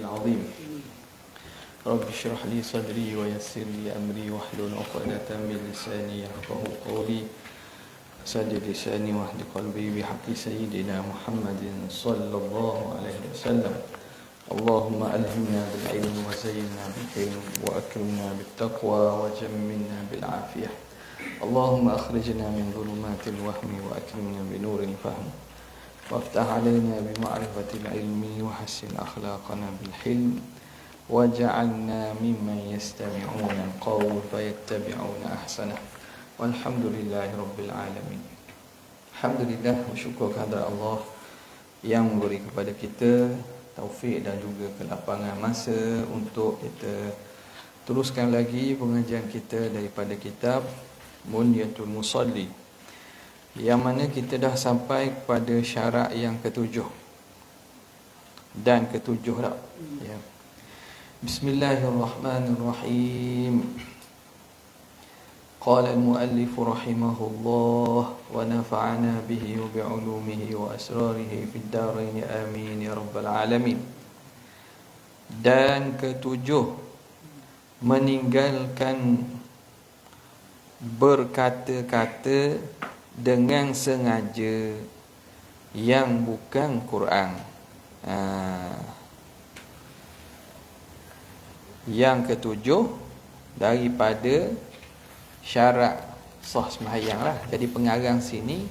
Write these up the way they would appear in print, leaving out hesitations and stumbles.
العظيم رب اشرح لي صدري ويسر لي أمري واحلل عقدة من لساني يفقهوا قولي سدد لساني واهد قلبي بحق سيدنا محمد صلى الله عليه وسلم اللهم ألهمنا بالعلم وزينا بالحلم وأكرمنا بالتقوى وجملنا بالعافية اللهم أخرجنا من ظلمات الوهم وأكرمنا بنور الفهم وافتح علينا بمعرفة العلم وحسن أخلاقنا بالحلم واجعلنا ممن يستمعون القول فيتبعون أحسنه والحمد لله رب العالمين. Alhamdulillah, bersyukur kepada Allah yang memberi kepada kita taufik dan juga kelapangan masa untuk kita teruskan lagi pengajian kita daripada kitab Munyatul Musalli, yang mana kita dah sampai kepada syarat yang ketujuh dan ketujuh dah. Ya. Bismillahirrahmanirrahim. Qala al-muallif rahimahullah wa nafa'ana bihi wa bi'ulumihi wa asrarihi fid darain amin ya rabbal alamin. Dan ketujuh, meninggalkan berkata-kata dengan sengaja yang bukan Quran. Yang ketujuh daripada syarat sah sembahyang lah. Jadi pengarang sini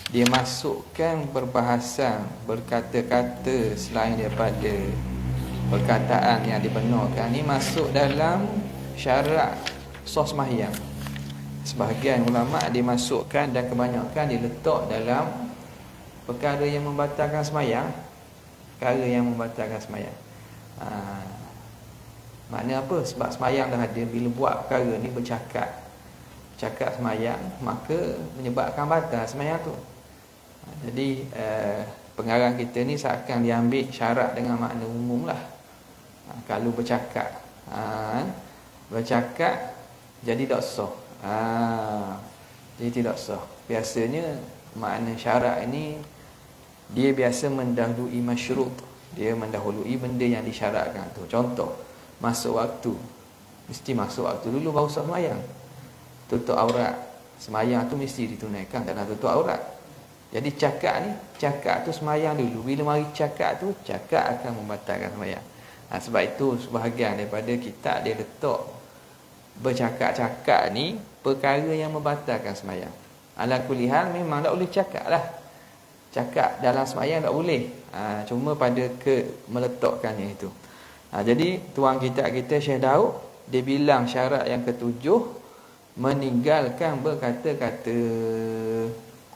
dia masukkan perbahasan berkata-kata selain daripada perkataan yang dibenarkan ni masuk dalam syarat sah sembahyang. Sebahagian ulama' dimasukkan dan kebanyakan diletak dalam perkara yang membatalkan sembahyang. Perkara yang membatalkan sembahyang. Maknanya apa? Sebab sembahyang dah ada. Bila buat perkara ni bercakap sembahyang, maka menyebabkan batal sembahyang tu. Jadi pengarang kita ni seakan diambil syarat dengan makna umum lah. Kalau bercakap jadi tak sah. Jadi tidak sah. Biasanya makna syarat ini dia biasa mendahului masyrut. Dia mendahului benda yang disyaratkan tu. Contoh, masuk waktu. Mesti masuk waktu dulu baru sah sembahyang. Tutup aurat. Sembahyang tu mesti ditunaikan, tak nak tutup aurat. Jadi cakap tu sembahyang dulu. Bila mari cakap tu, cakap akan membatalkan sembahyang. Sebab itu sebahagian daripada kitab dia letak bercakap-cakap ni perkara yang membatalkan sembahyang. Ala kulli hal memang tak boleh cakap lah. Cakap dalam sembahyang tak boleh. Cuma pada meletakkannya itu. Jadi tuan kitab kita Syekh Daud, dia bilang syarat yang ketujuh, meninggalkan berkata-kata.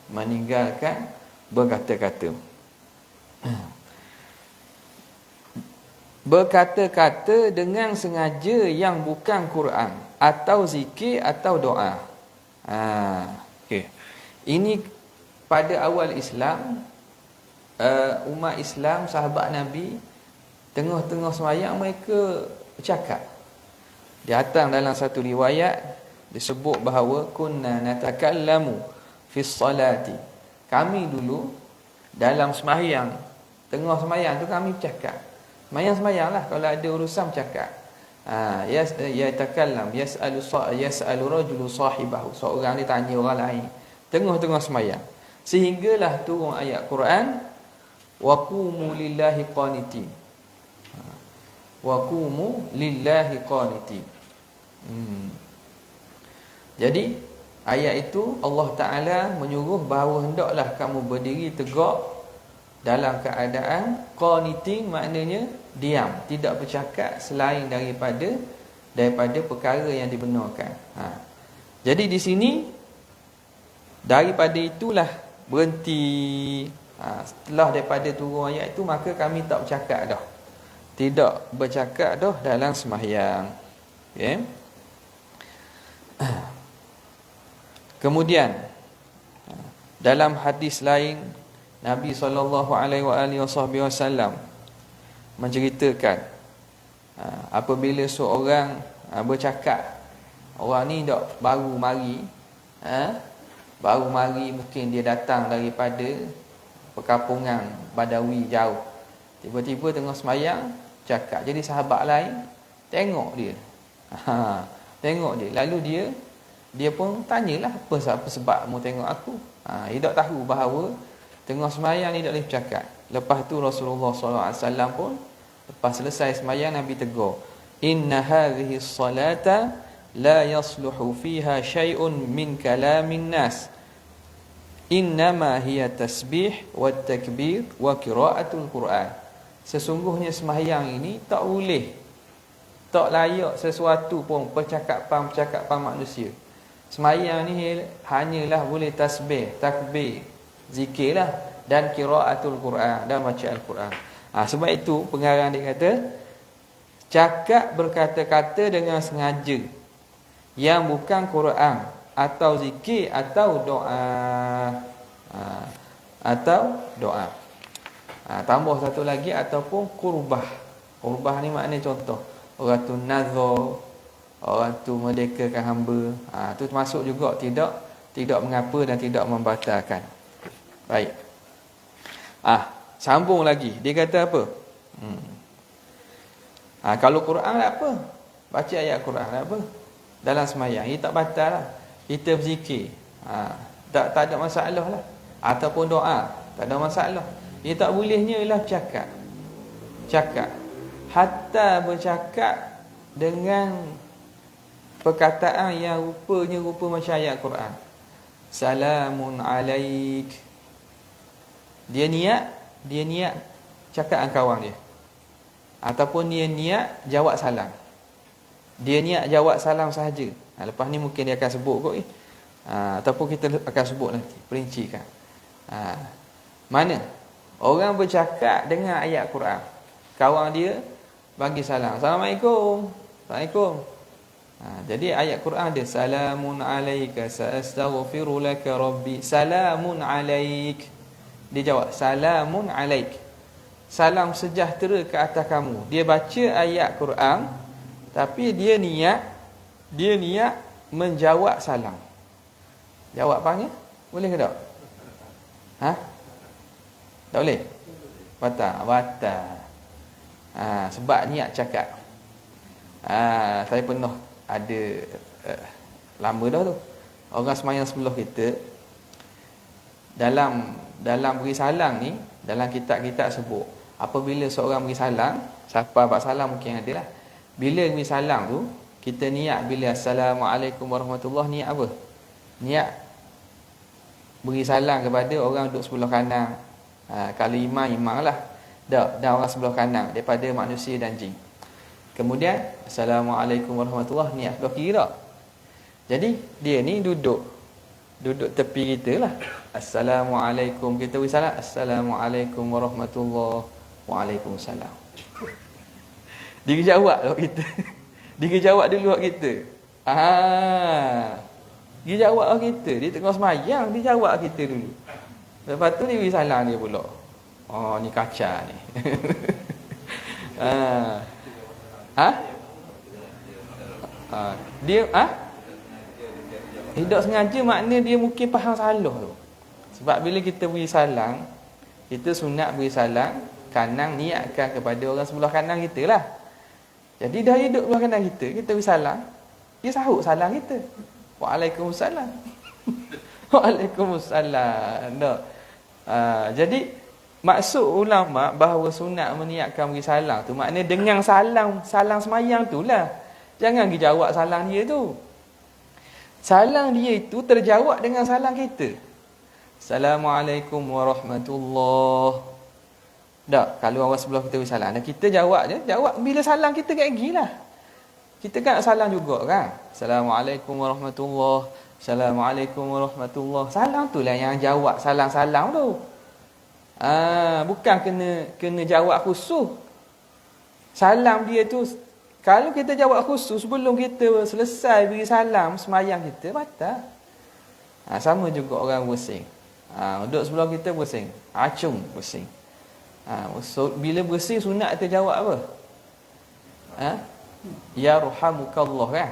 Meninggalkan berkata-kata. Berkata-kata dengan sengaja yang bukan Quran atau zikir atau doa. Okay. Ini pada awal Islam, umat Islam, sahabat Nabi, tengah-tengah sembahyang mereka bercakap. Datang dalam satu riwayat disebut bahawa kunna natakallamu fi salati. Kami dulu dalam sembahyang, tengah sembahyang tu kami bercakap. Sembahyang lah, kalau ada urusan bercakap. Yatakallam yas'alu rajulu sahibahu. Seorang ni tanya orang lain tengah-tengah sembahyang. Sehinggalah turun ayat Quran, wa qumu lillahi qanitin. Wa qumu lillahi qanitin. Jadi ayat itu Allah Ta'ala menyuruh bahawa hendaklah kamu berdiri tegak dalam keadaan qanitin, maknanya diam, tidak bercakap selain daripada perkara yang dibenarkan. Jadi di sini daripada itulah berhenti. Setelah daripada turun ayat itu, maka kami tak bercakap dah. Tidak bercakap dah dalam sembahyang. Okay. Kemudian dalam hadis lain, Nabi SAW menceritakan apabila seorang bercakap, orang ni tak baru mari, mungkin dia datang daripada perkampungan Badawi jauh, tiba-tiba tengah sembahyang cakap. Jadi sahabat lain tengok dia. Tengok dia. Lalu dia pun tanyalah, apa sebab mu tengok aku? Dia tak tahu bahawa tengah sembahyang ni tak boleh bercakap. Lepas tu Rasulullah SAW pun lepas selesai sembahyang, Nabi tegur, inna hadhihi salata la yasluhu fiha syai'un min kalamin nas, innama hiya tasbih wa takbir wa qiraatul Quran. Sesungguhnya sembahyang ini tak boleh, tak layak sesuatu pun percakapan manusia. Sembahyang ni hanyalah boleh tasbih, takbir, zikirlah, dan qiraatul Quran, dan baca Al-Quran. Sebab itu pengarang dia kata, cakap berkata-kata dengan sengaja yang bukan Quran atau zikir atau doa, tambah satu lagi, ataupun qurbah. Qurbah ni maknanya contoh, orang tu nazar, orang tu merdekakan hamba, tu termasuk juga tidak mengapa dan tidak membatalkan. Baik. Sambung lagi. Dia kata apa? Kalau Quran tak apa, baca ayat Quran tak apa, dalam sembahyang ini tak batal lah. Kita berzikir, tak ada masalah lah. Ataupun doa, tak ada masalah. Dia tak bolehnya ialah cakap. Hatta bercakap dengan perkataan yang rupa macam ayat Quran. Salamun alaik. Dia niat cakap dengan kawan dia. Ataupun dia niat jawab salam. Dia niat jawab salam sahaja. Lepas ni mungkin dia akan sebut kot. Ataupun kita akan sebut nanti, perincikan. Mana orang bercakap dengan ayat Quran, kawan dia bagi salam, Assalamualaikum. Jadi ayat Quran dia, salamun alaika saastaghfiru laka rabbi. Salamun alaik. Dia jawab, salamun alaik. Salam sejahtera ke atas kamu. Dia baca ayat Quran, tapi dia niat menjawab salam. Jawab panggil, boleh ke tak? Tak boleh? Batal. Sebab niat cakap. Saya pernah ada lama dah tu, orang sembahyang sebelah kita, dalam beri salam ni, dalam kitab-kitab sebut, apabila seorang beri salam, siapa buat salam mungkin ada lah, bila beri salam tu, kita niat bila Assalamualaikum warahmatullahi, niat apa? Niat beri salam kepada orang duduk sebelah kanan. Kalau imam lah, dan orang sebelah kanan daripada manusia dan jin. Kemudian Assalamualaikum warahmatullahi, niat sebelah kiri tak? Jadi dia ni duduk tepi kita lah. Assalamualaikum, kita beri salam, Assalamualaikum warahmatullahi, waalaikumsalam. Dia jawab lah kita. Dia jawab dulu kita. Dia jawab lah kita. Dia tengah semayang, dia jawab kita dulu. Lepas tu dia beri salam dia pula. Ni kacau ni. Dia tidak sengaja, makna dia mungkin faham salah tu. Sebab bila kita beri salam, kita sunat beri salam kanan, niatkan kepada orang sebelah kanan kita lah. Jadi dah duduk sebelah kanan kita beri salam, dia sahut salam kita. Waalaikumsalam. Waalaikumsalam. Jadi maksud ulama bahawa sunat meniatkan beri salam tu, makna dengan salam semayang tu lah. Jangan pergi jawab salam dia tu. Salam dia itu terjawab dengan salam kita. Assalamualaikum warahmatullahi. Tak, kalau orang sebelah kita beri salam, dan kita jawab je, jawab bila salam kita kayak gilah. Kita kan salam juga kan. Assalamualaikum warahmatullahi. Assalamualaikum warahmatullahi. Salam tu lah yang jawab salam-salam tu. Bukan kena jawab khusus. Salam dia tu, kalau kita jawab khusus sebelum kita selesai beri salam semayang kita, batal. Sama juga orang bersing. Duduk sebelah kita bersing, acung bersing. Bila bersing sunat kita jawab apa? Ya rahamukallah kan?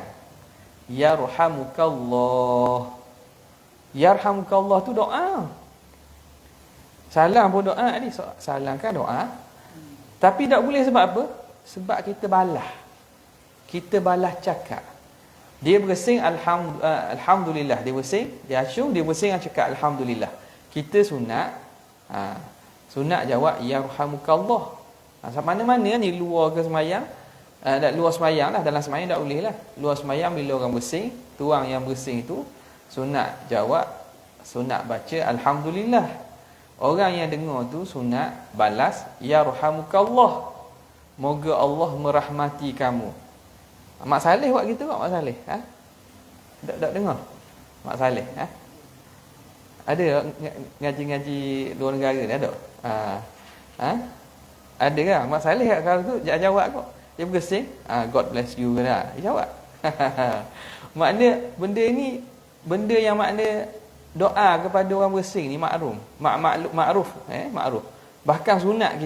Ya rahamukallah. Ya rahamukallah tu doa. Salam pun doa ni. Salam kan doa. Tapi tak boleh sebab apa? Sebab kita balas. Kita balas cakap. Dia bersin alhamdulillah, dia bersin, dia asyung, dia bersin dengan cakap alhamdulillah. Kita sunat sunat jawab yarhamukallah. Mana-mana ni luar ke semayang, luar semayang lah, dalam semayang tak boleh lah. Luar semayang bila orang bersin, tuang yang bersin itu sunat jawab, sunat baca alhamdulillah. Orang yang dengar tu sunat balas yarhamukallah. Moga Allah merahmati kamu. Mak Saleh buat gitu tak, Mak Saleh? Tak dengar? Mak Saleh, Ada ngaji-ngaji luar negara ni ada? Ada kan? Mak Saleh kalau tu jawab kok. Dia bersin, God bless you kan. Dia jawab. Makna benda ni, benda yang makna doa kepada orang bersin ni makruf. Makruf. Bahkan sunat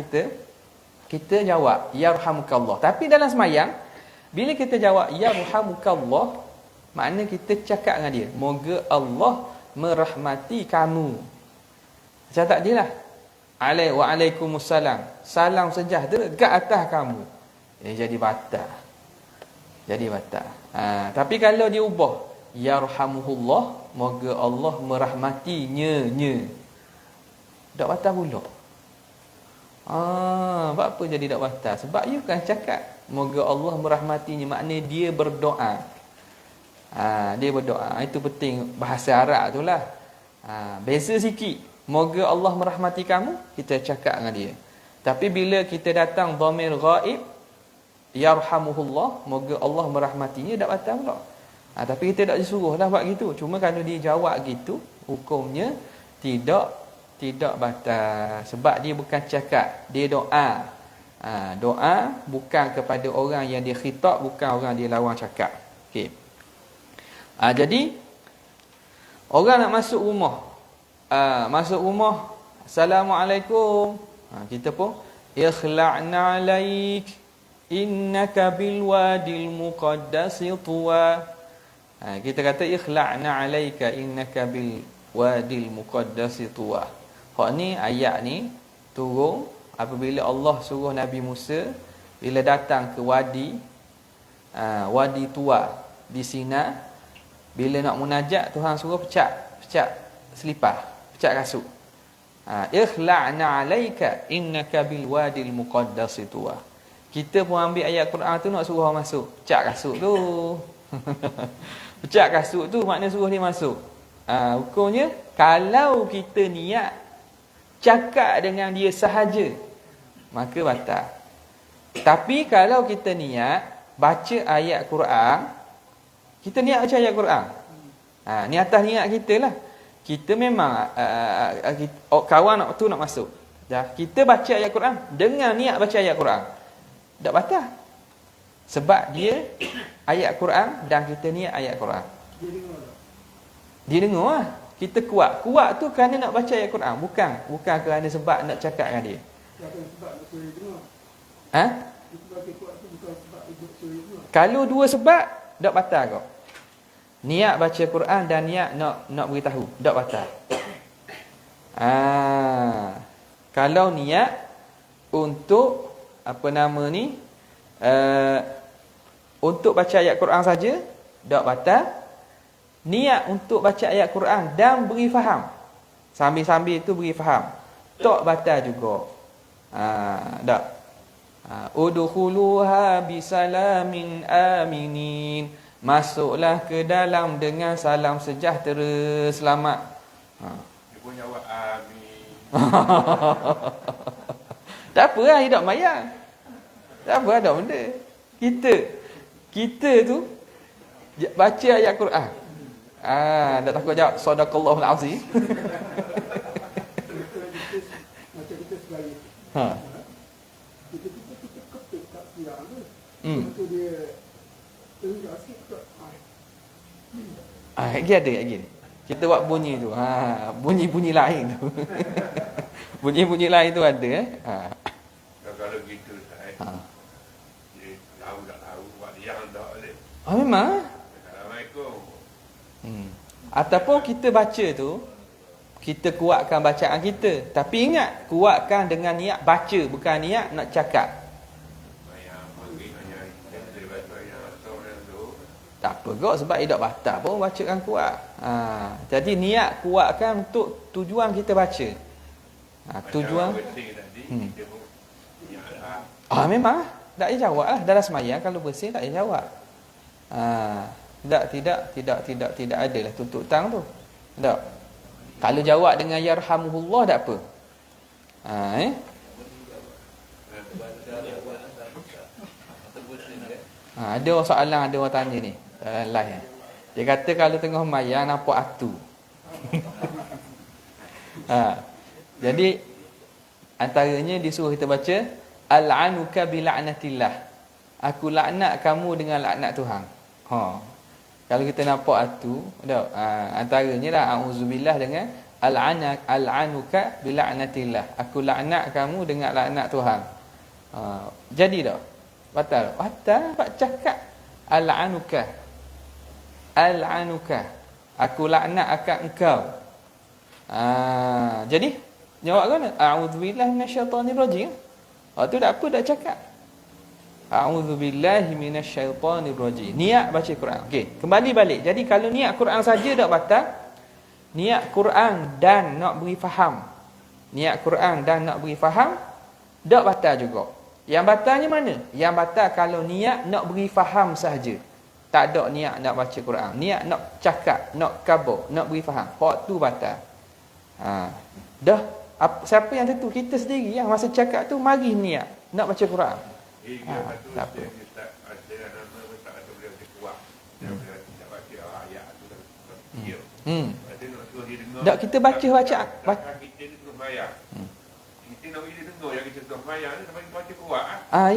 kita jawab yarhamukallah. Tapi dalam semayang, bila kita jawab yarhamukallah, makna kita cakap dengan dia, moga Allah merahmati kamu. Macam tak dia lah. Waalaikumsalam. Salam sejahtera ke atas kamu. Jadi batal. Tapi kalau dia ubah yarhamuhullah, moga Allah merahmatinya. Tak batal pula. Sebab apa jadi tak batal? Sebab you kan cakap moga Allah merahmatinya, makna dia berdoa. Dia berdoa. Itu penting bahasa Arab tu lah. Beza sikit. Moga Allah merahmati kamu, kita cakap dengan dia. Tapi bila kita datang dhamir ghaib, yarhamuhullah, moga Allah merahmatinya, tak batal pula. Tapi kita tak disuruh dah buat gitu. Cuma kalau dia jawab gitu, hukumnya tidak batal. Sebab dia bukan cakap, dia doa. Doa bukan kepada orang yang dia khitab, bukan orang dia lawan cakap. Okey. Jadi orang nak masuk rumah, Assalamualaikum. Kita pun ikhla'na alaik innaka bil wadil muqaddasi tuwa. Kita kata ikhla'na alaika innaka bil wadil muqaddasi tuwa. Hak ni ayat ni turun apabila Allah suruh Nabi Musa bila datang ke wadi Tua di Sina, bila nak munajat, Tuhan suruh pecah selipar, pecah kasut. Ikhla'na alaika innaka bil wadil muqaddasi tuwa. Kita pun ambil ayat Quran tu nak suruh orang masuk, pecah kasut tu. Pecah kasut tu makna suruh dia masuk. Hukumnya kalau kita niat cakap dengan dia sahaja, maka batal. Tapi kalau kita niat baca ayat Quran, kita niat baca ayat Quran, ni atas niat kita lah. Kita memang kawan tu nak masuk, kita baca ayat Quran dengan niat baca ayat Quran, tak batal. Sebab dia ayat Quran dan kita niat ayat Quran. Dia dengar lah. Kita kuat tu kerana nak baca ayat Quran, bukan kerana sebab nak cakap dengan dia. Kalau dua sebab, tak batal kau. Niat baca Quran dan niat nak beritahu, tak batal. Kalau niat untuk untuk baca ayat Quran saja, tak batal. Niat untuk baca ayat Quran dan beri faham, sambil-sambil itu beri faham, tak batal juga. Tak. Udkhuluha bisalamin aminin. Masuklah ke dalam dengan salam sejahtera, selamat. Dia pun jawab amin. Tak apa lah, dia tak mayang. Tak apa, ada benda. Kita tu baca ayat Quran. Tak takut jawab sadaqallahul azim. Macam kita sebagai kita kepik tak siang tu. Itu dia tengok sikit tak. Lagi ada lagi. Kita buat bunyi tu. Bunyi-bunyi lain tu. Bunyi-bunyi lain tu ada Kalau gitu saya. Dia tahu tak tahu buat yang tak boleh. Memang. Assalamualaikum. Ataupun kita baca tu, kita kuatkan bacaan kita. Tapi ingat, kuatkan dengan niat baca, bukan niat nak cakap. Tak apa kok, sebab dia tak batal pun bacakan kuat. Jadi niat kuatkan untuk tujuan kita baca. Tujuan memang tak payah jawab lah dalam sembahyang. Kalau bersih tak payah jawab. Tidak adalah tuntutan tu. Tak. Kalau jawab dengan yarhamuhullah tak apa. Ada soalan, ada orang tanya ni live. Dia kata kalau tengah sembahyang nampak atu. Jadi antaranya disuruh kita baca al'anuka bila'natillah. Aku laknat kamu dengan laknat Tuhan. Kalau kita nampak atu, antaranya lah auzubillah dengan al'anuka bila'natillah. Aku laknat kamu dengan laknat Tuhan. Jadi tak? Batal. Pak cakap al'anuka. Aku laknat akan engkau. Jadi jawab kan? A'udzubillahi minasyaitonirrajim. Tu tak apa dah cakap. A'udzubillahi minasyaitonirrajim. Niat baca Quran. Okey, kembali balik. Jadi kalau niat Quran saja tak batal. Niat Quran dan nak beri faham. Niat Quran dan nak beri faham tak batal juga. Yang batalnya mana? Yang batal kalau niat nak beri faham sahaja. Tak ada niat nak baca Quran. Niat nak cakap, nak khabar, nak beri faham. Hak tu batal. Dah. Siapa yang tentu? Kita sendiri yang masa cakap tu mari niat nak baca Quran. Tak apa. Tak, kita baca bacaan. Kita nak bagi dengar yang kita tengah sembahyang ni sampai baca kuat.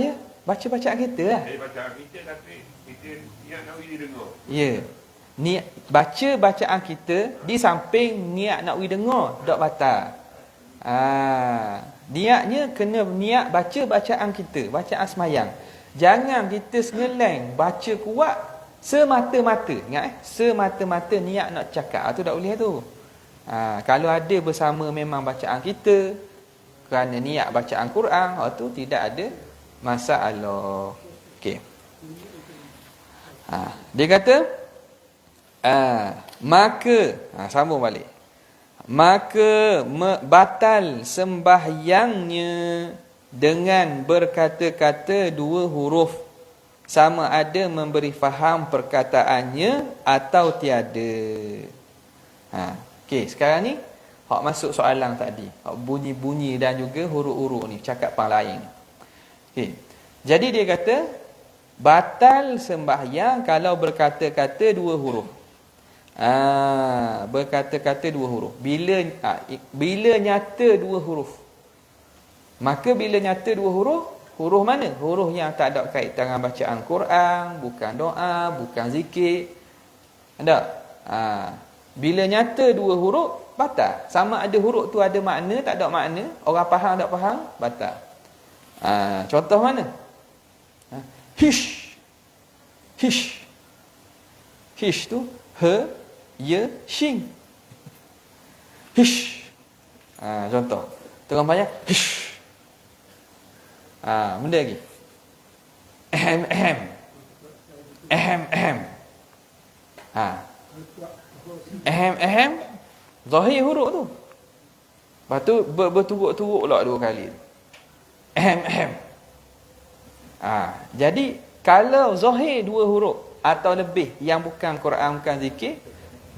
Ya, baca bacaan kita lah. Bacaan kita tapi kita niat nak bagi dengar. Ya. Niat baca bacaan kita di samping niat nak bagi dengar tak batal. Niatnya kena niat baca bacaan kita, bacaan sembahyang. Jangan kita sengeleng baca kuat semata-mata. Ingat semata-mata niat nak cakap. Tu tak boleh tu. Kalau ada bersama memang bacaan kita kerana niat bacaan Quran, tu tidak ada masalah. Okey. Dia kata maka sambung balik. Maka batal sembahyangnya dengan berkata-kata dua huruf, sama ada memberi faham perkataannya atau tiada. Okey, sekarang ni hak masuk soalan tadi. Hak bunyi-bunyi dan juga huruf-huruf ni, cakapan lain. Okey. Jadi dia kata batal sembahyang kalau berkata-kata dua huruf. Berkata-kata dua huruf. Bila nyata dua huruf. Maka bila nyata dua huruf, huruf mana? Huruf yang tak ada kaitan dengan bacaan Quran, bukan doa, bukan zikir. Tak? Bila nyata dua huruf, batal. Sama ada huruf tu ada makna, tak ada makna, orang faham tak faham, batal. Contoh mana? Hish. Hish. Hish tu ya, shin. Hish. Contoh. Tengah banyak hish. Benda lagi. Ahem. Ahem. Zahir huruf tu. Lepas tu berturut-turut pula dua kali. Ahem. Jadi kalau zahir dua huruf atau lebih yang bukan Quran, bukan zikir,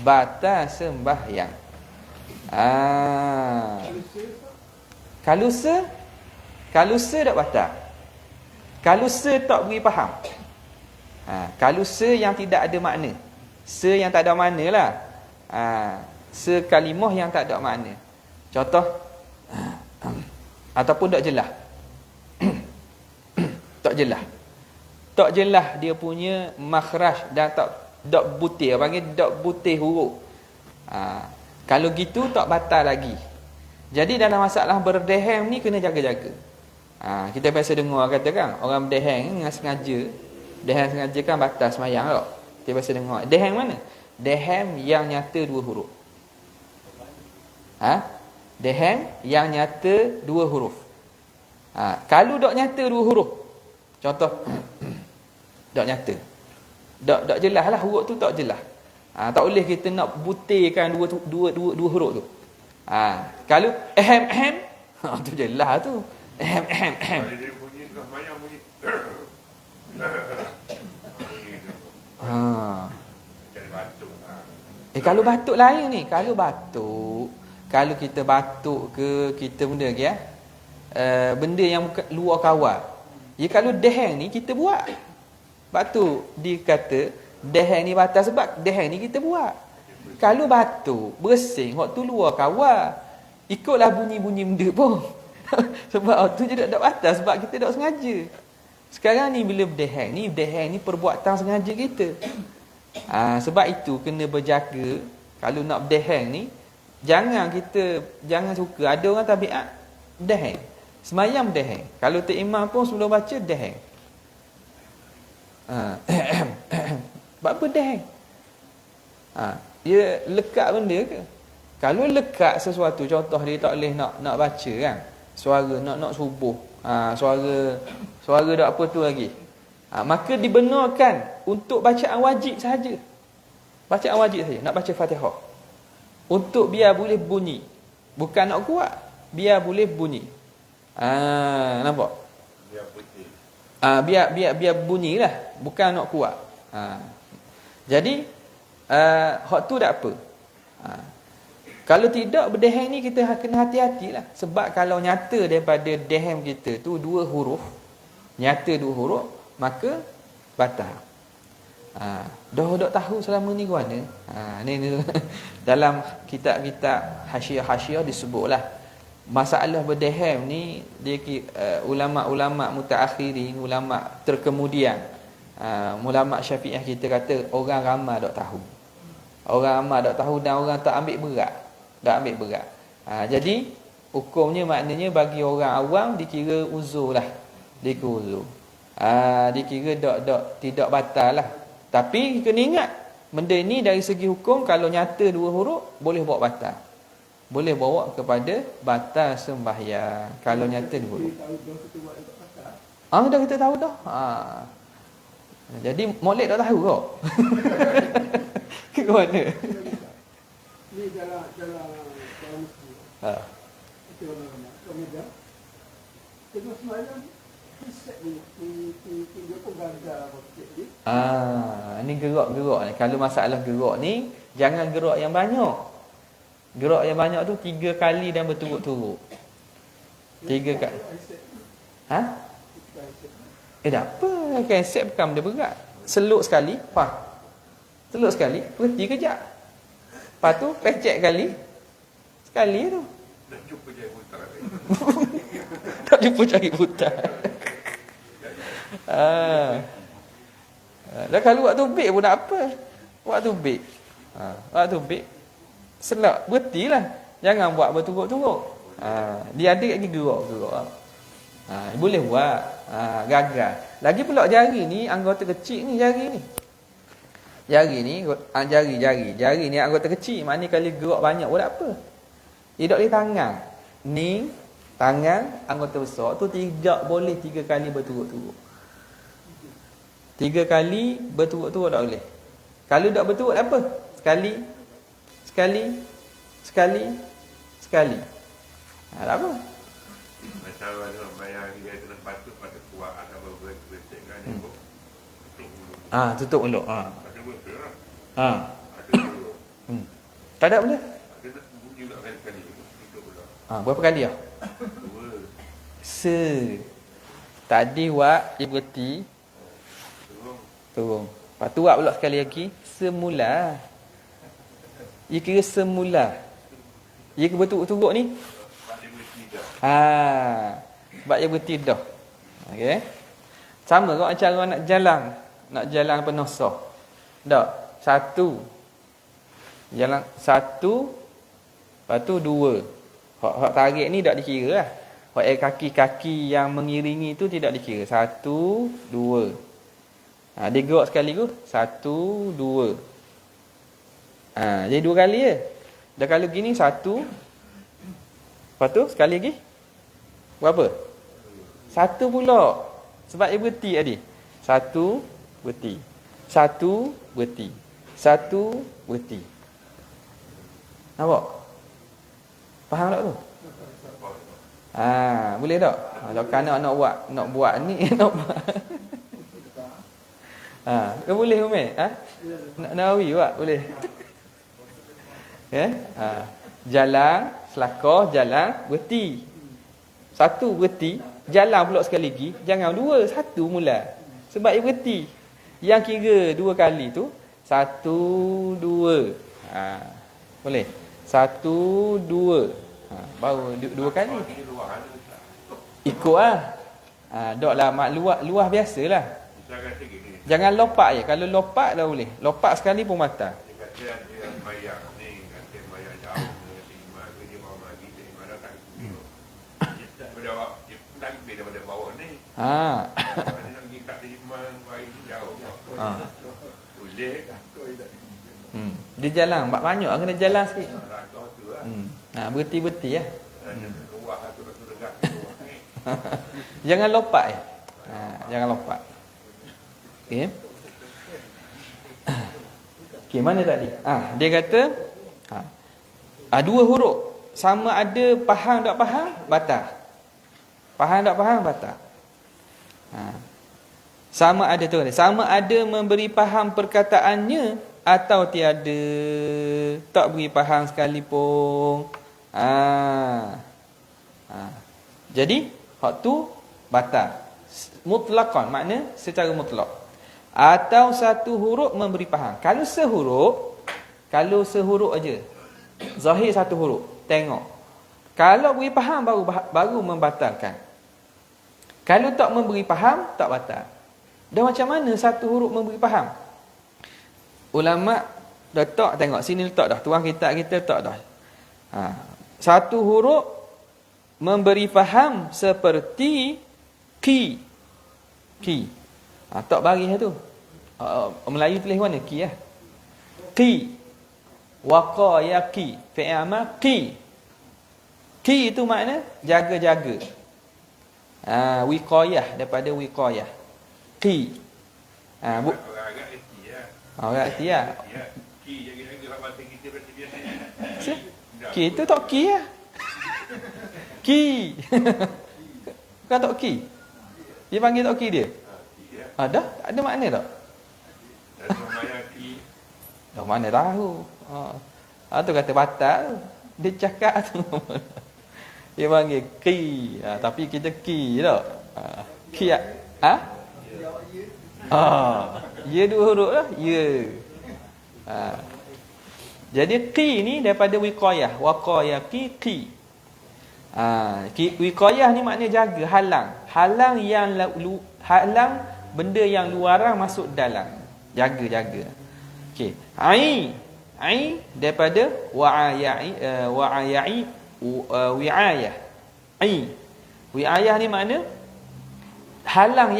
batal sembahyang. Kalau tak batal. Kalau tak beri faham. Kalau yang tidak ada makna. Yang tak ada makna lah. Kalimah yang tak ada makna. Contoh. Ataupun tak jelas. Tak jelas. Tak jelas dia punya makhraj dan tak butir, panggil tak butir huruf. Kalau gitu tak batal lagi. Jadi dalam masalah berdehem ni kena jaga-jaga. Kita biasa dengar kata kan, orang berdehem dengan sengaja. Dehem sengaja kan batal sembahyang tak? Kita biasa dengar. Dehem mana? Dehem yang nyata dua huruf. Dehem yang nyata dua huruf. Kalau tak nyata dua huruf. Contoh. Tak nyata. Tak jelas lah, huruf tu tak jelas. Tak boleh kita nak butirkan dua huruf tu. Kalau ahem, tu jelas tu. Ahem. Kalau dia bunyi tengah mayang bunyi. Jadi batuk. Kalau batuk lain ni. Kalau kita batuk ke, kita benda ke benda yang luar kawal. Kalau deheng ni kita buat. Batuk dikata deheng ni batal sebab deheng ni kita buat. Kalau batuk bersin waktu luar kawal, ikutlah bunyi-bunyi benda pun. Sebab waktu je tak batal sebab kita tak sengaja. Sekarang ni bila deheng ni perbuatan sengaja kita. Sebab itu kena berjaga. Kalau nak deheng ni, jangan suka. Ada orang tabiat deheng, semayang deheng. Kalau tak imam pun sebelum baca deheng. Sebab apa deheng? Dia lekat benda ke? Kalau lekat sesuatu, contoh dia tak boleh nak baca kan, suara nak subuh, suara tak apa tu lagi, maka dibenarkan untuk bacaan wajib saja. Bacaan wajib saja, nak baca Fatihah, untuk biar boleh bunyi, bukan nak kuat, biar boleh bunyi. Nampak? Biar putih. Biar bunyilah, bukan nak kuat. Jadi hak tu tak apa. Kalau tidak berdeheng ni kita kena hati-hatilah. Sebab kalau nyata daripada dehem kita tu dua huruf, maka batal. Dah tahu selama ni ke mana? Ni dalam kitab-kitab hasyiah disebutlah masalah berdehem ni. Dia ulama-ulama mutaakhirin, ulama terkemudian, ulama Syafi'iyah kita kata orang ramai tak tahu. Orang ramai tak tahu dan orang tak ambil berat. Jadi hukumnya maknanya bagi orang awam dikira uzur lah. Dikira tidak batal lah. Tapi kena ingat, benda ni dari segi hukum kalau nyata dua huruf boleh bawa batal. Boleh bawa kepada batal sembahyang kalau nyata dua huruf. Dah kita tahu dah. Jadi molek tak tahu kok. Ke mana? Ni dalam muslim. Kita kemudian tengok semalam set ni dia pun gagal sikit ni. Ni gerak ni. Kalau masalah gerak ni jangan gerak yang banyak. Gerak yang banyak tu 3 kali dan berturut-turut. 3 kali. Tak apa, konsep bukan benda berat. Seluk sekali, seluk sekali, berhenti kejap. Lepas tu, pecek sekali tu. Tak jumpa cari putar. Tak jumpa cari putar. Dan kalau waktu beg pun nak apa? Waktu beg, selak, berhentilah. Jangan buat berturut-turut. Dia ada lagi gerak. Boleh buat. Gagal. Lagi pula jari ni, anggota kecil ni jari ni. Jari ni anggota kecil. Maknanya kalau gerak banyak pun tak apa. Tidak boleh tangan. Ni tangan anggota besar tu tidak boleh 3 kali berturut-turut. 3 kali berturut-turut tak boleh. Kalau tak berturut apa? Sekali. Tak apa. Macam mana bayang dia kena patut kuat atau berbetik kan dia pun tutup mulut. ada betul lah. Ada Tak ada boleh. ada nak bunyi tak kali tutup pula. Berapa kali dah? 2 Tadi wak dia berhenti turun. Lepas tu wak pula sekali lagi semula. Ia kira semula. Ia berturut-turut ni. Sebab dia berhenti dah. Okey. Sama kau macam orang nak jalan penosah. Tak. 1. Jalan 1. Lepas tu 2. Hak tarik ni tak dikira lah. Hak kaki-kaki yang mengiringi tu tidak dikira. 1, 2. Dia gerak sekali tu 1, 2. Jadi 2 kali je. Dah kalau gini 1. Lepas tu sekali lagi berapa? 1 pula. Sebab dia berhenti tadi. 1 berhenti. Satu berhenti. Satu berhenti. Nampak? Faham tak tu? Boleh tak? Kalau kanak nak buat ni nak buat. Kau boleh Umar? Nak Nawawi buat boleh. Ya? Jalan, selakar, jalan, berhenti. Satu berhenti, jalan pula sekali lagi, jangan dua, satu mula. Sebab dia berhenti. Yang kira dua kali tu, satu, dua. Boleh? Satu, dua. Baru dua kali. Ikut lah. Dok lah mak luah biasalah. Jangan lompat je. Kalau lompat dah boleh. Lompat sekali pun batal. Dia jalan banyak kena jalan sikit. Berhenti-berhenti ya. Jangan lompat ya. Jangan lompat. Okey. Okey, mana tadi? Dia kata dua huruf sama ada faham tak faham batal. Faham tak faham batal. Sama ada tu, sama ada memberi faham perkataannya atau tiada, tak beri faham sekalipun. Jadi hak tu batal. Mutlaqan makna secara mutlak. Atau satu huruf memberi faham. Kalau sehuruf aja. Zahir satu huruf, tengok. Kalau beri faham baru membatalkan. Kalau tak memberi faham tak batal. Dan macam mana satu huruf memberi faham? Ulama dah letak, tengok sini letak dah, tuang kitab kita letak dah. Satu huruf memberi faham seperti ki. Tak baris tu. Melayu tulis mana ki lah. Ki. Waqa yaqi. Fi'il amal ki. Ki itu makna jaga-jaga. Wiqayah, daripada wiqayah. Ki. Orang erti lah. Ki itu tak ki lah. Ki. Bukan tak ki. Dia panggil tak ki dia. Dah? Ada makna tak? Dah mana tahu. Tu kata batal. Dia cakap tu. Dia panggil ki. Tapi kita ki tak? Ki. Ya dua huruf lah. Ya. Jadi ki ni daripada wiqayah. Waqayah ki. Wiqayah ni makna jaga, halang. Halang benda yang luaran masuk dalam. Jaga. Okey. Ai daripada wa'ayai wi'ayah. Wi'ayah ni makna halang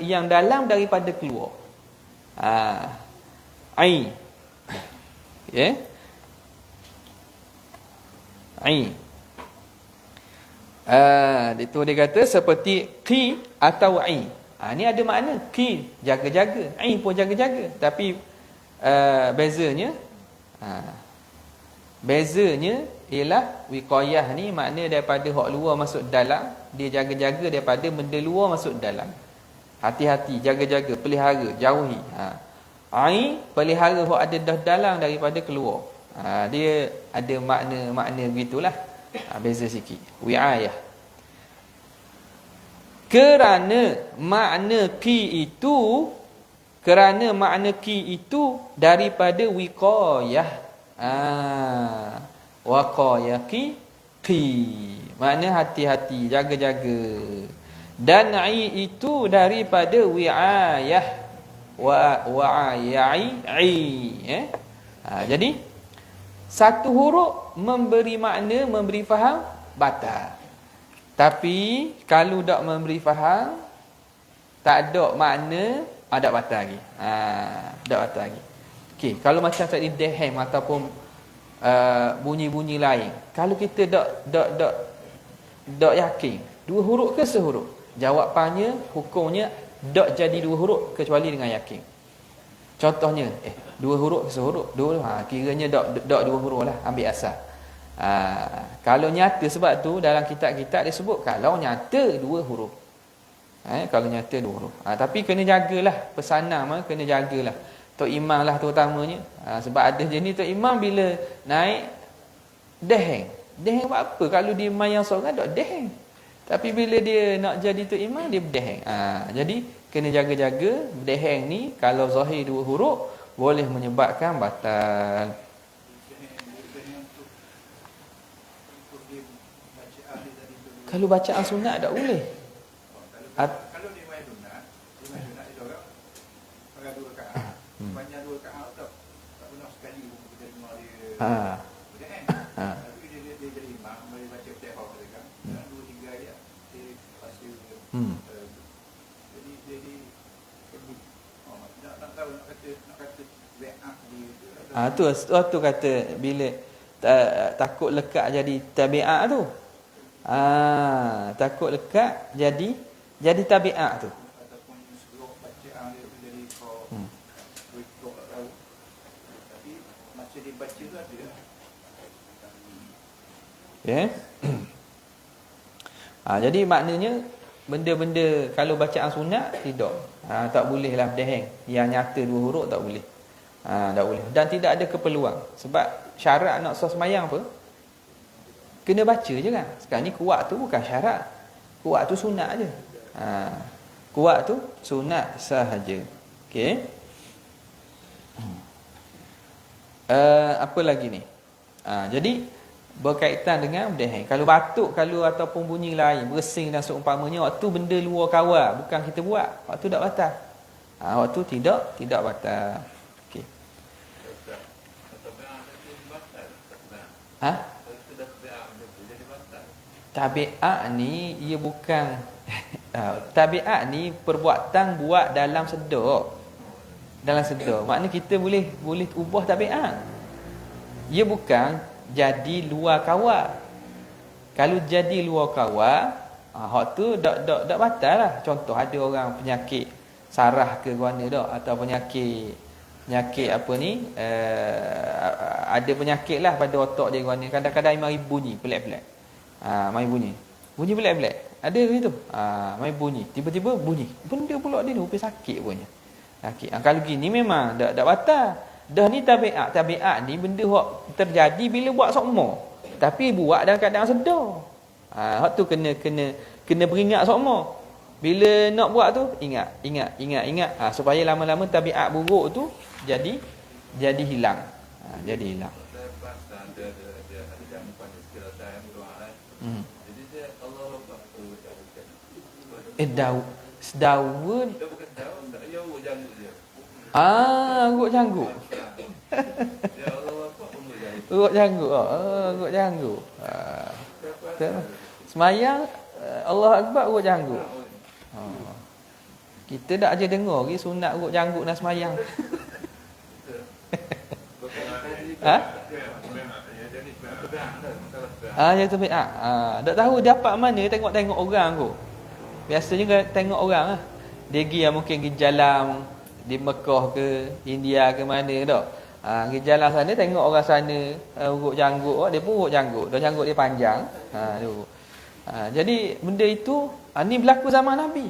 yang dalam daripada keluar. Ai. Ya. Ai. Itu dia kata seperti qi atau ai. Ni ada makna qi jaga-jaga, ai pun jaga-jaga. Tapi bezanya ialah wiqayah ni makna daripada hak luar masuk dalam, dia jaga-jaga daripada benda luar masuk dalam. Hati-hati, jaga-jaga, pelihara, jauhi. Ai pelihara hak ada dah dalam daripada keluar. Dia ada makna begitulah. Beza sikit. Wi'ayah. Kerana makna ki itu daripada wiqayah. Waqayah ki. Makna hati-hati, jaga-jaga. Dan ai itu daripada wi'ayah. Wa'ayai. Jadi satu huruf memberi makna, memberi faham, batal. Tapi kalau tak memberi faham, tak ada makna, tak batal lagi. Tak batal lagi. Okey, kalau macam tadi dehem ataupun bunyi-bunyi lain, kalau kita tak yakin, dua huruf ke sehuruf? Jawapannya, hukumnya tak jadi dua huruf kecuali dengan yakin. Contohnya, dua huruf sehuruf, dua kiranya dok dua huruf lah, ambil asal. Kalau nyata, sebab tu dalam kitab-kitab dia sebut kalau nyata dua huruf. Kalau nyata dua huruf. Tapi kena jagalah, pesanan kena jagalah. Tok Imam lah terutamanya. Sebab ada jenis Tok Imam bila naik deheng. Deheng buat apa? Kalau dia mayang seorang dok deheng. Tapi bila dia nak jadi Tok Imam, dia berdeheng. Jadi kena jaga-jaga. Berdeheng ni kalau zahir dua huruf boleh menyebabkan batal. Kalau bacaan sunat tak boleh. Kalau dia main sunat itu orang pakai 2 rakaat. Panjang 2 rakaat tak pernah sekali buku kita dengar dia. Tapi dia jadi imam, dia baca Fatihah mereka. 2-3 ayat dia pasti jadi nak tahu nak kata be'ah dia tu kata bila takut lekat jadi tabi'ah tu. Takut lekat jadi tabi'ah tu. Ataupun sebelum bacaan dia jadi kau tahu. Tapi masa dia baca tu ada. Jadi maknanya benda-benda kalau bacaan sunat tidak. Tak boleh lah berdeheng. Yang nyata dua huruf tak boleh. Tak boleh. Dan tidak ada keperluan. Sebab syarat nak sah sembahyang apa? Kena baca je kan. Sekarang ni kuat tu bukan syarat. Kuat tu sunat je. Kuat tu sunat sahaja. Okey. Apa lagi ni? Jadi berkaitan dengan berdeheng. Kalau batuk, kalau ataupun bunyi lain, bersing dan seumpamanya, waktu benda luar kawal, bukan kita buat, waktu tak batal. Waktu tidak batal. Okey. Tabiat ni ia bukan tabiat ni perbuatan buat dalam sedar. Dalam sedar. Maknanya kita boleh ubah tabiat. Ia bukan jadi luar kawal. Kalau jadi luar kawal, hak tu dak batal lah. Contoh ada orang penyakit sarah ke mana dak, atau penyakit apa ni, ada penyakit lah pada otak dia mana. Kadang-kadang mari bunyi pelik-pelik. Mai bunyi pelik-pelik. Ada gitu. Mai bunyi, tiba-tiba bunyi. Benda pula dia ni upah sakit punya. Sakit. Kalau gini memang dak batal. Dah ni tabiat. Tabiat ni benda hak terjadi bila buat sokmo. Tapi buat dalam keadaan sedar. Hak tu kena beringat sokmo. Bila nak buat tu ingat. Supaya lama-lama tabiat buruk tu jadi hilang. Jadi hilang. Daun. Urut janggut. Urut janggut. Urut janggut. Semayang Allah Akbar urut janggut. Kita tak aja dengar lagi sunat urut janggut nak semayang. Jadi tabiat. Tak tahu dapat mana tengok orang tu. Biasanya tengok orang lah. Dia pergi mungkin pergi jalan di Mekah ke India ke mana dak. Pergi jalan sana tengok orang sana urut janggut, dia pun urut janggut. Dah janggut dia panjang. Jadi benda itu ni berlaku zaman Nabi.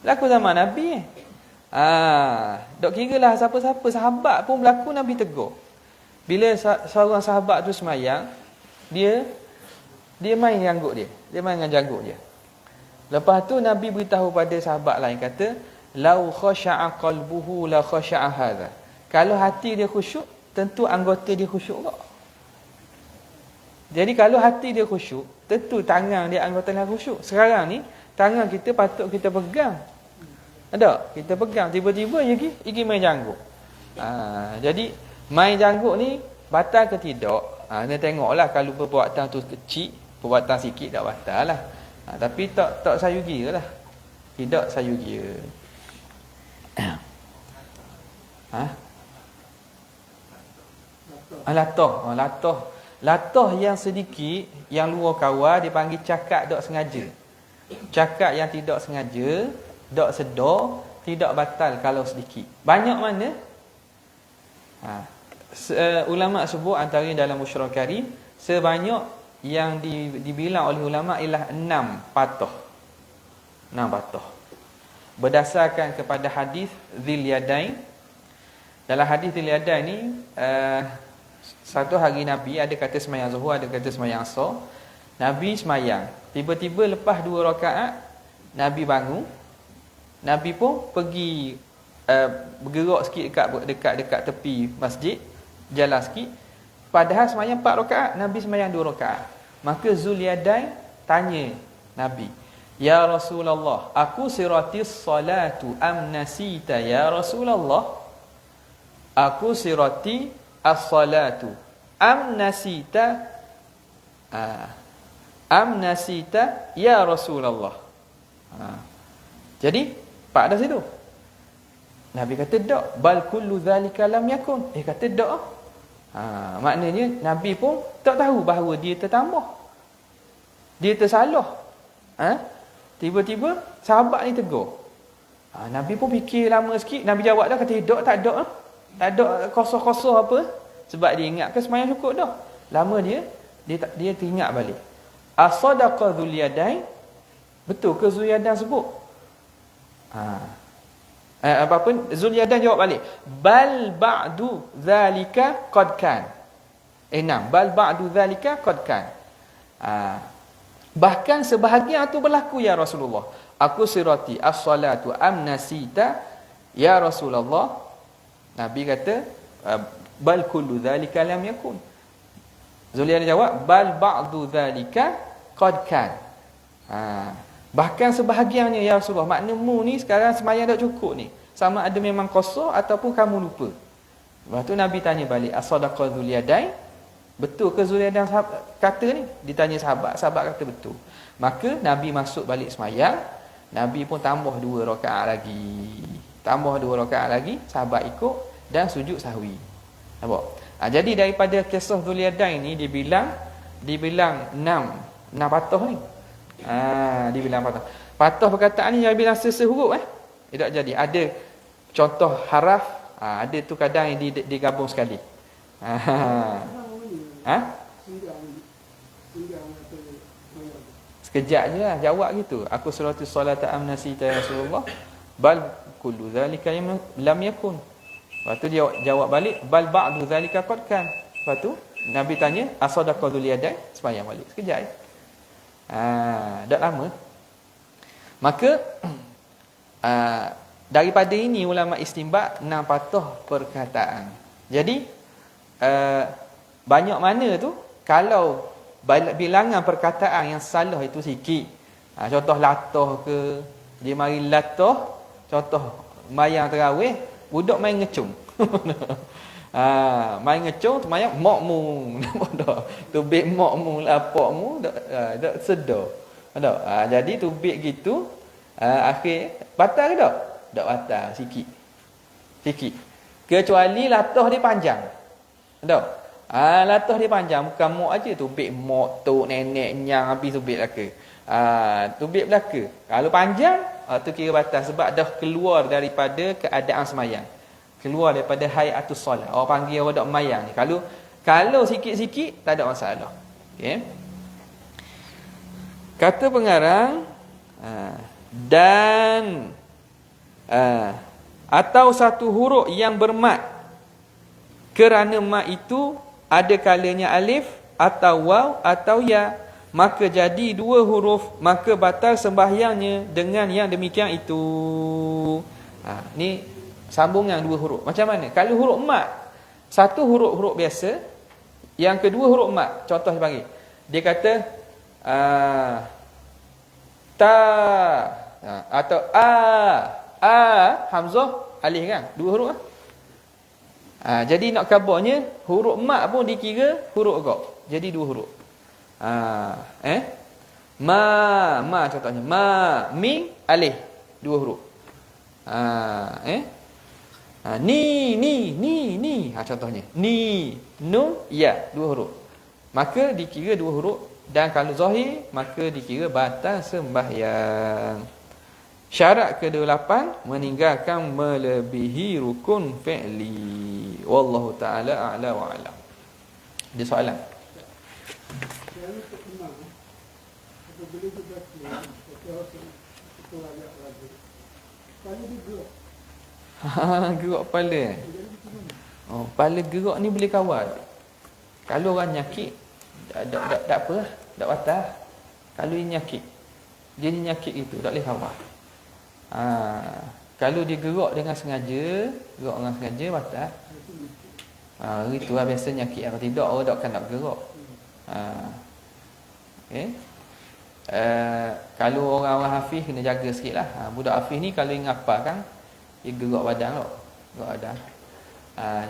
Berlaku zaman Nabi. Dok kiralah siapa-siapa sahabat pun berlaku Nabi tegur. Bila seorang sahabat tu semayang, dia main janggut dia. Dia main dengan janggut dia. Lepas tu Nabi beritahu pada sahabat lain kata, "Lau khasha'a qalbuhu la khasha'a hadha." Kalau hati dia khusyuk, tentu anggota dia khusyuk juga. Jadi kalau hati dia khusyuk, tentu tangan dia anggota dia khusyuk. Sekarang ni tangan kita patut kita pegang. Ada, kita pegang tiba-tiba pergi main janggut. Jadi main janggut ni batal ke tidak? Dia tengoklah kalau perbuatan tu kecil, perbuatan sikit tak batal lah. Tapi tak sayu gira lah. Tidak sayu gira. Latah yang sedikit, yang luar kawal dipanggil cakap tak sengaja. Cakap yang tidak sengaja, tak sedar, tidak batal kalau sedikit. Banyak mana Ulama sebut antara dalam Musyarah Karim sebanyak yang dibilang oleh ulama ialah 6 patah. 6 patah. Berdasarkan kepada hadis Dzil Yadain. Dalam hadis Dzil Yadain ni satu hari Nabi ada kata sembahyang Zuhur, ada kata sembahyang Asar. Nabi sembahyang. Tiba-tiba lepas 2 rakaat Nabi bangun. Nabi pun pergi bergerak sikit dekat tepi masjid, jalan sikit. Padahal sembahyang 4 rakaat, Nabi sembahyang 2 rakaat. Maka Zulyadain tanya Nabi, "Ya Rasulullah, aku siratis salatu am nasita ya Rasulullah?" Aku sirati as-salatu am nasita ya Rasulullah. Jadi pada situ Nabi kata dak, bal kullu zalika lam yakun. Kata dak. Maknanya Nabi pun tak tahu bahawa dia tertambah. Dia tersalah. Tiba-tiba sahabat ni tegur. Nabi pun fikir lama sikit, Nabi jawab dah, kata dak, tak dak. Tak ada kosong-kosong apa. Sebab dia ingat ke sembahyang cukup dah. Lama dia teringat balik. As-sadaqa Dzul Yadain? Betul ke Dzul Yadain sebut? Apa-apa Dzul Yadain jawab balik, bal ba'du zalika qad kan. Bal ba'du zalika qad kan. Bahkan sebahagian itu berlaku ya Rasulullah. Aku sirati as-salatu am nasita ya Rasulullah. Nabi kata bal kullu zalika lam yakun. Zulian jawab bal ba'du zalika qad kan. Bahkan sebahagiannya ya Rasulullah. Maknamu ni sekarang sembahyang tak cukup ni. Sama ada memang kosong ataupun kamu lupa. Lepas tu Nabi tanya balik, as-sadaqa Dzul Yadain? Betul ke Dzul Yadain kata ni? Ditanya sahabat kata betul. Maka Nabi masuk balik sembahyang. Nabi pun tambah 2 rakaat lagi. Sahabat ikut dan sujud sahwi. Nampak? Jadi daripada kisah Dzul Yadain ni dibilang 6 patah ni. Dibilang patah. Patah perkataan ni dia bilang sehuruf tak jadi. Ada contoh haraf, ada tu kadang yang digabung sekali. Sekejap je lah jawab gitu. Aku suratus salata am nasita ya Rasulullah. Bal kullu zalika lam yakun. Lepas tu dia jawab balik, bal ba'du zalika qad kan. Lepas tu Nabi tanya, as-sadaqa Dzul Yadain? Sembahyang balik sekejap je. Tak lama. Maka daripada ini ulama istinbat 6 patah perkataan. Jadi banyak mana tu kalau bilangan perkataan yang salah itu sikit. Contoh latah ke, dia mari latah, contoh mayang tarawih, budak main ngecung. Main ngecung semayang makmum. Tubik makmum lapakmu tak sedar. Jadi tubik gitu akhir batal ke tak? Tak batal, sikit. Kecuali latah dia panjang. Tak? Latah dia panjang, bukan mak aja, tubik mak tok nenek nyang habis tubik belaka. Tubik belaka. Kalau panjang, tu kira batal sebab dah keluar daripada keadaan semayang. Keluar daripada hayatus solat. Orang panggil orang dak mayang ni. Kalau sikit-sikit tak ada masalah. Okey. Kata pengarang dan atau satu huruf yang bermad kerana mad itu ada kalanya alif atau waw atau ya, maka jadi 2 huruf, maka batal sembahyangnya dengan yang demikian itu. Ni sambungan 2 huruf. Macam mana? Kalau huruf mad, satu huruf biasa, yang kedua huruf mad. Contoh dia panggil. Dia kata ta atau hamzah alif kan? 2 huruf kan? Jadi nak kabarnya huruf mad pun dikira huruf ghaib. Jadi 2 huruf. Ma contohnya mim alif 2 huruf. Ni contohnya ni nun ya 2 huruf. Maka dikira 2 huruf, dan kalau zahir maka dikira batal sembahyang. Syarat ke-8 meninggalkan melebihi rukun fi'li. Wallahu taala a'la wa a'lam. Ada soalan? Yang ke-6, apabila dia baca satu ayat lagi, kalau dia gerak, Gerak kepala. Oh, kepala gerak ni boleh kawal. Kalau orang nyakit, tak apa lah, tak batal. Kalau dia nyakit, dia ni nyakit itu, tak boleh kawal. Kalau dia gerak dengan sengaja, batal. Itu lah biasa nyakit. Kalau tidak, orang takkan nak gerak. Okay. Kalau orang-orang hafiz kena jaga sikit lah. Budak hafiz ni kalau dia ngapalkan, dia gerak badan tau. Gerak badan.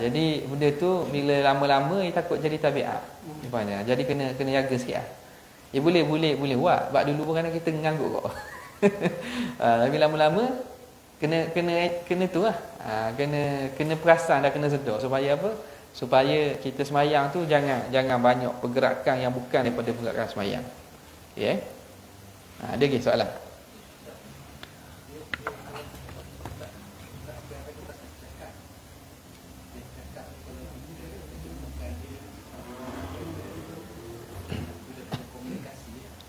Jadi benda tu bila lama-lama dia takut jadi tabiat. Jadi kena jaga sikit lah. Dia boleh buat. Sebab dulu pun kadang kita ngangguk kok. Tapi lama-lama kena tu lah. Kena perasan dan kena sedar supaya apa? Supaya kita semayang tu jangan banyak pergerakan yang bukan daripada pergerakan semayang. Okey. Ada lagi soalan?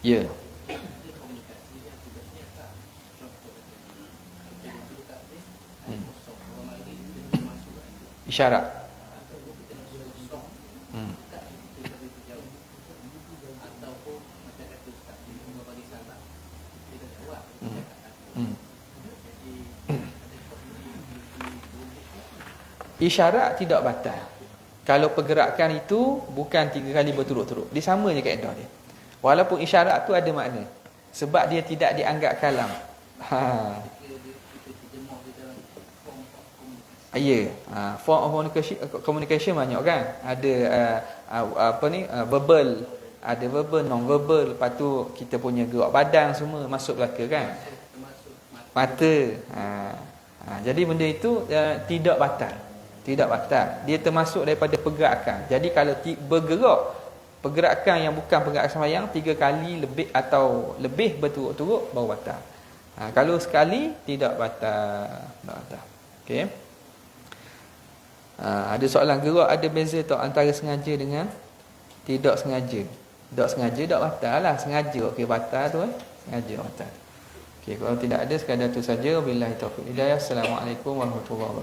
Ya. Isyarat. Isyarat tidak batal. Kalau pergerakan itu bukan 3 kali berturut-turut. Dia sama je kaedah dia. Walaupun isyarat tu ada makna. Sebab dia tidak dianggap kalam. Ya. Form of communication banyak kan. Ada verbal, ada verbal, non-verbal. Lepas tu kita punya gerak badan semua masuk belaka kan. Mata. Jadi benda itu tidak batal. Tidak batal. Dia termasuk daripada pergerakan. Jadi kalau bergerak, pergerakan yang bukan pergerakan sembahyang 3 kali lebih atau lebih berturut-turut baru batal. Kalau sekali tidak batal. Okey. Ada soalan, gerak ada beza tak antara sengaja dengan tidak sengaja? Tak sengaja tak batal lah. Sengaja okey batal tu sengaja batal. Okey, kalau tidak ada sekadar tu saja. Wabillahi taufiq hidayah. Assalamualaikum warahmatullahi wabarakatuh.